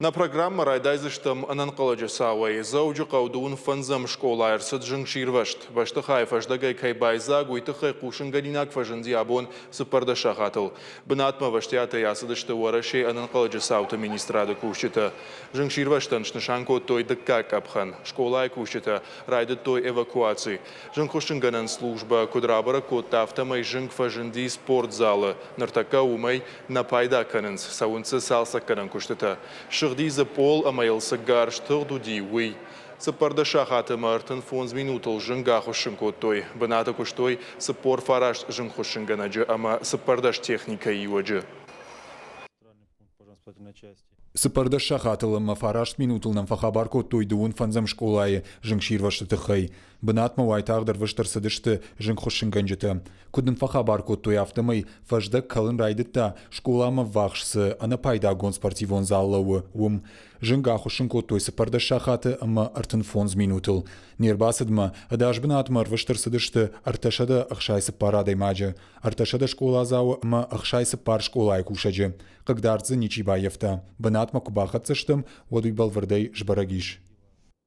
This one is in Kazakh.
На программа райдайзыштым ананқылыжы сауай, зауджы қаудуын фанзам школайырсыд жың ширвашт. Башты хайфаждагай кайбайза гуйтықай қушынғадинак фажынди абон сыпырды шағатыл. Бынатма ваштията ясыдышты уарашей ананқылыжы сауты министрады кушчыты. Жың ширваштан шнышанко той дыкка капхан. Школай кушчыты, райды той эвакуации. Жың хушынганан служба кудрабара код автомай жың фажынди спортзалы. Нартака умай на пайда канынс, сауынцы салса канан кушчыты. Шырдизы пол амайлсы гарш тұрдуди уй. Сыпырды шахаты мартын фонз минутыл жынға хушын коттой. Быната куштой сыпор фараш жын хушынганаджы, ама сыпырдаш техника иуаджы. Сыпырды шахатылым фараш минутылнан фахабар коттой дуын фанзам школайы жын ширвашты тыхай. Бынатма вайтағдар выштырсыдышты жын хушынганжыты. Кудын фахабар коттой автомай фажда калын райдытта школама вахшсы ана пайда гон спортивон заллауы ум. Жынға хушын коттой сыпырды шахаты ама артын фонз минутыл. Нербасыдма адаш бынатмар выштырсыдышты арташада ахшай сыпарадай маджы. Арташада школа зауы ама ахшай сыпар школай кушаджы. Кагдардзы Ничибаевта. Бынатма кубахатсыштым, водуйбал вардай жбарагиш.